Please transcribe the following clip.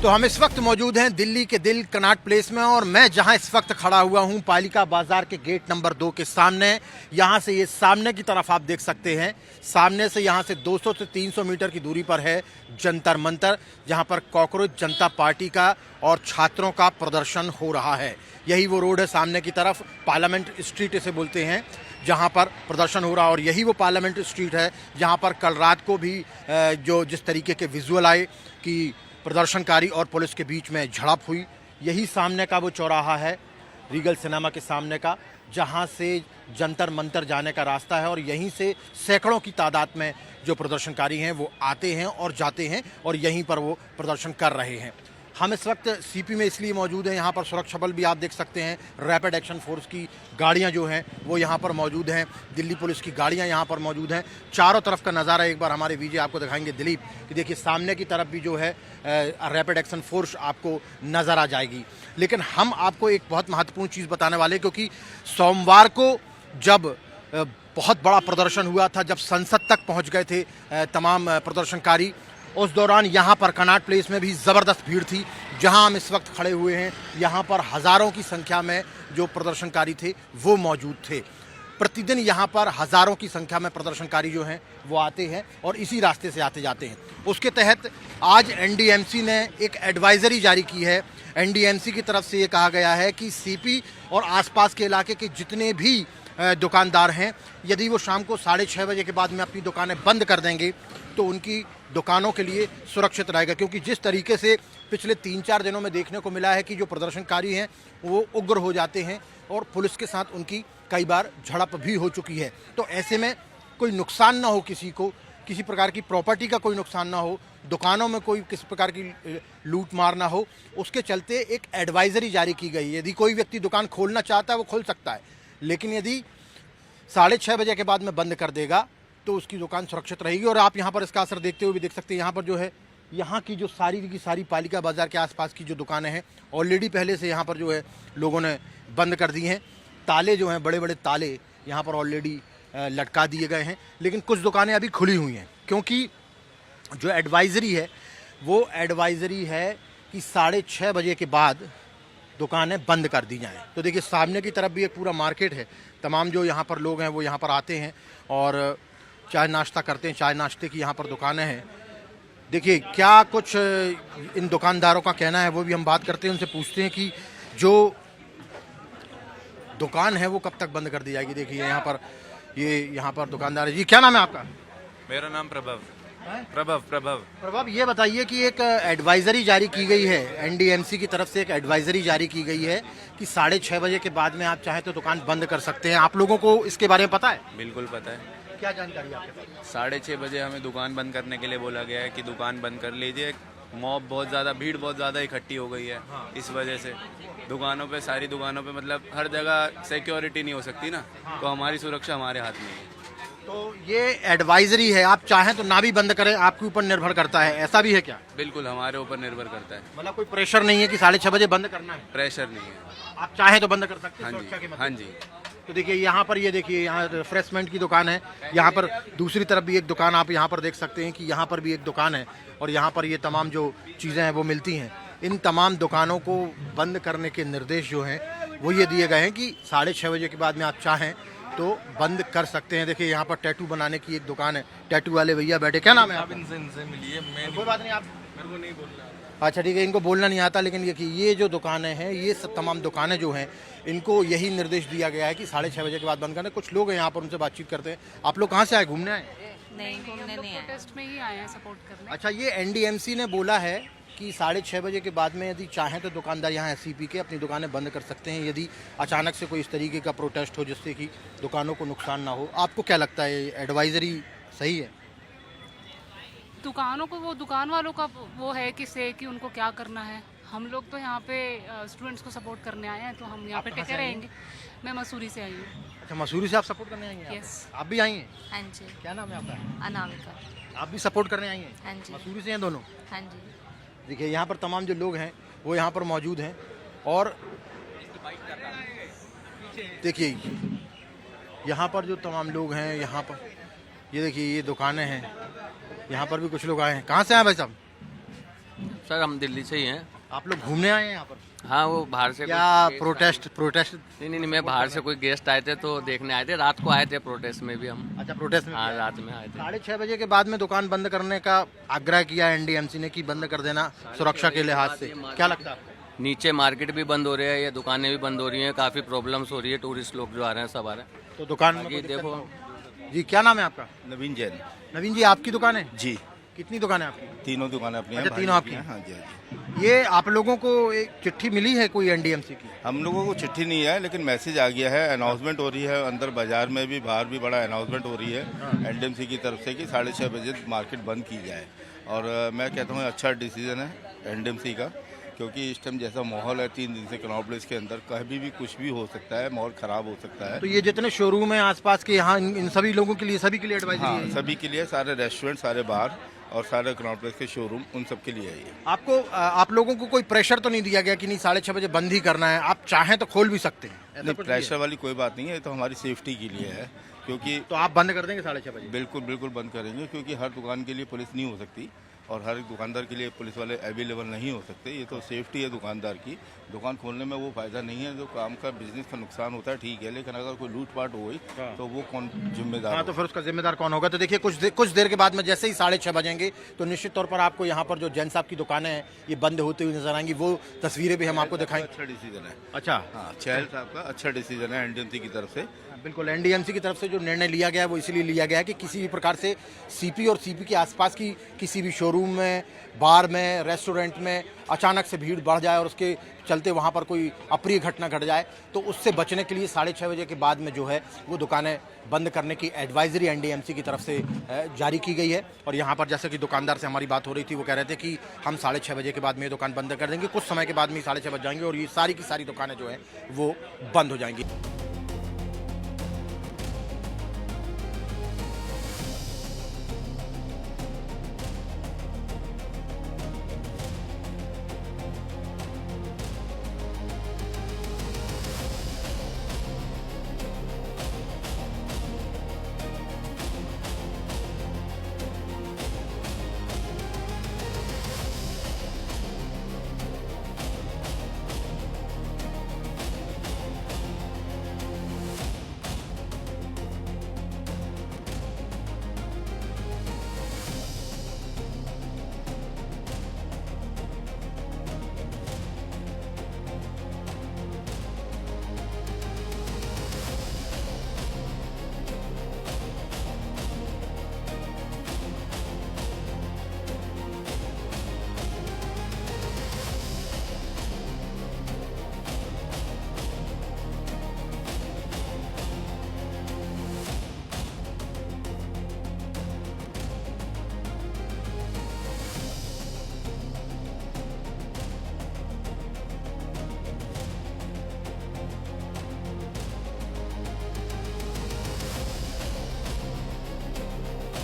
तो हम इस वक्त मौजूद हैं दिल्ली के दिल कनॉट प्लेस में और मैं जहां इस वक्त खड़ा हुआ हूं पालिका बाजार के गेट नंबर 2 के सामने। यहां से ये सामने की तरफ आप देख सकते हैं, सामने से यहां से 200 से 300 मीटर की दूरी पर है जंतर मंतर, जहां पर कॉकरोच जनता पार्टी का और छात्रों का प्रदर्शन हो रहा है। यही वो रोड है सामने की तरफ, पार्लियामेंट स्ट्रीट इसे बोलते हैं, जहां पर प्रदर्शन हो रहा है। और यही वो पार्लियामेंट स्ट्रीट है जहां पर कल रात को भी जो जिस तरीके के विजुअल आए कि प्रदर्शनकारी और पुलिस के बीच में झड़प हुई। यही सामने का वो चौराहा है रीगल सिनेमा के सामने का, जहां से जंतर मंतर जाने का रास्ता है और यहीं से सैकड़ों की तादाद में जो प्रदर्शनकारी हैं वो आते हैं और जाते हैं और यहीं पर वो प्रदर्शन कर रहे हैं। हम इस वक्त सीपी में इसलिए मौजूद हैं, यहाँ पर सुरक्षा बल भी आप देख सकते हैं, रैपिड एक्शन फोर्स की गाड़ियाँ जो हैं वो यहाँ पर मौजूद हैं, दिल्ली पुलिस की गाड़ियाँ यहाँ पर मौजूद हैं। चारों तरफ का नज़ारा एक बार हमारे वीजे आपको दिखाएंगे दिलीप, कि देखिए सामने की तरफ भी जो है रैपिड एक्शन फोर्स आपको नज़र आ जाएगी। लेकिन हम आपको एक बहुत महत्वपूर्ण चीज़ बताने वाले, क्योंकि सोमवार को जब बहुत बड़ा प्रदर्शन हुआ था, जब संसद तक पहुँच गए थे तमाम प्रदर्शनकारी, उस दौरान यहाँ पर कनॉट प्लेस में भी ज़बरदस्त भीड़ थी। जहाँ हम इस वक्त खड़े हुए हैं यहाँ पर हज़ारों की संख्या में जो प्रदर्शनकारी थे वो मौजूद थे। प्रतिदिन यहाँ पर हज़ारों की संख्या में प्रदर्शनकारी जो हैं वो आते हैं और इसी रास्ते से आते जाते हैं। उसके तहत आज एनडीएमसी ने एक एडवाइज़री जारी की है। एनडीएमसी की तरफ से ये कहा गया है कि सीपी और आसपास के इलाके के जितने भी दुकानदार हैं, यदि वो शाम को 6:30 बजे के बाद में अपनी दुकानें बंद कर देंगे तो उनकी दुकानों के लिए सुरक्षित रहेगा। क्योंकि जिस तरीके से पिछले 3-4 दिनों में देखने को मिला है कि जो प्रदर्शनकारी हैं वो उग्र हो जाते हैं और पुलिस के साथ उनकी कई बार झड़प भी हो चुकी है। तो ऐसे में कोई नुकसान ना हो, किसी को किसी प्रकार की प्रॉपर्टी का कोई नुकसान ना हो, दुकानों में कोई किसी प्रकार की लूट मार ना हो, उसके चलते एक एडवाइज़री जारी की गई है। यदि कोई व्यक्ति दुकान खोलना चाहता है वो खोल सकता है, लेकिन यदि 6:30 बजे के बाद में बंद कर देगा तो उसकी दुकान सुरक्षित रहेगी। और आप यहाँ पर इसका असर देखते हुए भी देख सकते हैं, यहाँ पर जो है यहाँ की जो सारी की सारी पालिका बाज़ार के आसपास की जो दुकानें हैं ऑलरेडी पहले से यहाँ पर जो है लोगों ने बंद कर दी हैं। ताले जो हैं, बड़े बड़े ताले यहाँ पर ऑलरेडी लटका दिए गए हैं, लेकिन कुछ दुकानें अभी खुली हुई हैं, क्योंकि जो एडवाइज़री है वो एडवाइज़री है कि 6:30 बजे के बाद दुकानें बंद कर दी जाएं। तो देखिए सामने की तरफ भी एक पूरा मार्केट है, तमाम जो यहाँ पर लोग हैं वो यहाँ पर आते हैं और चाय नाश्ता करते हैं। चाय नाश्ते की यहाँ पर दुकानें हैं। देखिए क्या कुछ इन दुकानदारों का कहना है वो भी हम बात करते हैं, उनसे पूछते हैं कि जो दुकान है वो कब तक बंद कर दी जाएगी। देखिए यहाँ पर दुकानदार है। जी क्या नाम है आपका? मेरा नाम प्रभव। प्रभव, ये बताइए कि एक एडवाइज़री जारी की गई है, एनडीएमसी की तरफ से एक एडवाइज़री जारी की गई है कि 6:30 बजे के बाद में आप चाहें तो दुकान बंद कर सकते हैं। आप लोगों को इसके बारे में पता है? बिल्कुल पता है। क्या जानकारी है आपके पास? 6:30 बजे हमें दुकान बंद करने के लिए बोला गया है कि दुकान बंद कर लीजिए। मॉब बहुत ज़्यादा, भीड़ बहुत ज़्यादा इकट्ठी हो गई है। हाँ। इस वजह से दुकानों पे, सारी दुकानों पे मतलब हर जगह सिक्योरिटी नहीं हो सकती ना। हाँ। तो हमारी सुरक्षा हमारे हाथ में है। तो ये एडवाइजरी है, आप चाहें तो ना भी बंद करें, आपके ऊपर निर्भर करता है, ऐसा भी है क्या? बिल्कुल हमारे ऊपर निर्भर करता है। मतलब कोई प्रेशर नहीं है कि 6:30 बजे बंद करना है? प्रेशर नहीं है, आप चाहें तो बंद कर सकते हैं। हाँ जी, हाँ जी। तो देखिए यहाँ पर, ये देखिए यहाँ रिफ्रेशमेंट की दुकान है, यहाँ पर दूसरी तरफ भी एक दुकान आप यहाँ पर देख सकते हैं कि यहाँ पर भी एक दुकान है और यहाँ पर ये तमाम जो चीज़ें हैं वो मिलती हैं। इन तमाम दुकानों को बंद करने के निर्देश जो हैं वो ये दिए गए हैं कि 6:30 बजे के बाद में आप चाहें तो बंद कर सकते हैं। देखिए यहाँ पर टैटू बनाने की एक दुकान है, टैटू वाले भैया बैठे। क्या नाम है आपका? इनसे मिलिए, कोई बात नहीं, आप मेरे को नहीं बोलना। अच्छा ठीक है, इनको बोलना नहीं आता, लेकिन ये जो दुकानें हैं, ये सब तमाम दुकानें जो हैं इनको यही निर्देश दिया गया है कि 6:30 बजे के बाद बंद करना। कुछ लोग हैं यहाँ पर, उनसे बातचीत करते हैं। आप लोग कहाँ से आए? घूमने आए? नहीं, घूमने नहीं आए, प्रोटेस्ट में ही आए हैं सपोर्ट करने। अच्छा, ये एनडीएमसी ने बोला है कि 6:30 बजे के बाद में यदि चाहें तो दुकानदार यहाँ एससीपी के अपनी दुकानें बंद कर सकते हैं, यदि अचानक से कोई इस तरीके का प्रोटेस्ट हो जिससे कि दुकानों को नुकसान ना हो। आपको क्या लगता है, एडवाइजरी सही है? दुकानों को, वो दुकान वालों का वो है कि उनको क्या करना है। हम लोग तो यहाँ पे स्टूडेंट्स को सपोर्ट करने आए हैं, तो हम यहाँ पे टिके रहेंगे। मैं मसूरी से आई हूँ। अच्छा, मसूरी से आप सपोर्ट करने आई हैं? यस। आप भी आई हैं? हाँ जी। क्या नाम है आपका? अनामिका। आप भी सपोर्ट करने आई हैं? हाँ जी। मसूरी से हैं दोनों? हाँ जी। देखिए यहाँ पर तमाम जो लोग हैं वो यहाँ पर मौजूद हैं और देखिए यहाँ पर जो तमाम लोग हैं, यहाँ पर ये देखिए ये दुकानें हैं, यहाँ पर भी कुछ लोग आए हैं। कहाँ से आए भाई साहब? सर हम दिल्ली से ही हैं। आप लोग घूमने आए हैं यहाँ पर हाँ वो बाहर से या कोई प्रोटेस्ट नहीं, मैं बाहर से कोई गेस्ट आए थे तो देखने आए थे। रात को आए थे प्रोटेस्ट में भी हम। अच्छा, प्रोटेस्ट में हाँ रात में आए थे। 6:30 बजे के बाद में दुकान बंद करने का आग्रह किया एनडीएमसी ने कि बंद कर देना सुरक्षा के लिहाज से, क्या लगता है आपको? नीचे मार्केट भी बंद हो रही है, ये दुकानें भी बंद हो रही हैं, काफ़ी प्रॉब्लम्स हो रही है। टूरिस्ट लोग जो आ रहे हैं सब आ रहे हैं। तो दुकान में बाकी कोई दिक्कत देखो ना हो? जी, क्या नाम है आपका? नवीन जैन। नवीन जी, आपकी दुकान है? जी, कितनी दुकान है आपकी? तीनों दुकानें अपनी हैं। अच्छा, तीनों आपकी हैं। हाँ जी, हाँ जी। ये आप लोगों को एक चिट्ठी मिली है कोई एनडीएमसी की? हम लोगों को चिट्ठी नहीं है, लेकिन मैसेज आ गया है, अनाउंसमेंट हो रही है अंदर बाजार में भी, बाहर भी बड़ा अनाउंसमेंट हो रही है एनडीएमसी की तरफ से कि 6:30 बजे मार्केट बंद की जाए। और मैं कहता हूँ अच्छा डिसीजन है एनडीएमसी का, क्योंकि इस टाइम जैसा माहौल है 3 दिन से कनॉट प्लेस के अंदर कभी भी कुछ भी हो सकता है, माहौल खराब हो सकता है। तो ये जितने शोरूम है आसपास के यहाँ, इन सभी लोगों के लिए, सभी के लिए एडवाइजरी हाँ, है? सभी के लिए, सारे रेस्टोरेंट, सारे बार और सारे कनॉट प्लेस के शोरूम, उन सब के लिए है ये। आपको आप लोगों को कोई प्रेशर तो नहीं दिया गया कि नहीं 6:30 बजे बंद ही करना है, आप चाहें तो खोल भी सकते हैं, ऐसा नहीं, कुछ नहीं है? प्रेशर वाली कोई बात नहीं है, ये तो हमारी सेफ्टी के लिए है, क्योंकि तो आप बंद कर देंगे 6:30 बजे? बिल्कुल बिल्कुल बंद करेंगे, क्योंकि हर दुकान के लिए पुलिस नहीं हो सकती और हर एक दुकानदार के लिए पुलिस वाले अवेलेबल नहीं हो सकते। ये तो सेफ्टी है दुकानदार की। दुकान खोलने में वो फायदा नहीं है, जो काम का बिजनेस का नुकसान होता है ठीक है, लेकिन अगर कोई लूटपाट हुई तो वो कौन जिम्मेदार? हाँ, तो फिर उसका जिम्मेदार कौन होगा? तो देखिए कुछ देर के बाद में जैसे ही 6:30 बजेंगे तो निश्चित तौर पर आपको यहाँ पर जो जैन साहब की दुकानें हैं ये बंद होती हुई नजर आएंगी। वो तस्वीरें भी हम आपको दिखाएंगे। अच्छा डिसीजन है। अच्छा, हाँ, चहल साहब का अच्छा डिसीजन है एनडीएमसी की तरफ से। बिल्कुल, एनडीएमसी की तरफ से जो निर्णय लिया गया है वो इसलिए लिया गया है कि किसी भी प्रकार से सीपी और सीपी के आसपास की किसी भी शोरूम में, बार में, रेस्टोरेंट में अचानक से भीड़ बढ़ जाए और उसके चलते वहाँ पर कोई अप्रिय घटना घट जाए, तो उससे बचने के लिए 6:30 बजे के बाद में जो है वो दुकानें बंद करने की एडवाइजरी एनडीएमसी की तरफ से जारी की गई है। और यहाँ पर जैसे कि दुकानदार से हमारी बात हो रही थी, वो कह रहे थे कि हम 6:30 बजे के बाद में ये दुकान बंद कर देंगे, कुछ समय के बाद में 6:30 बज जाएंगे और ये सारी की सारी दुकानें जो है वो बंद हो जाएंगी।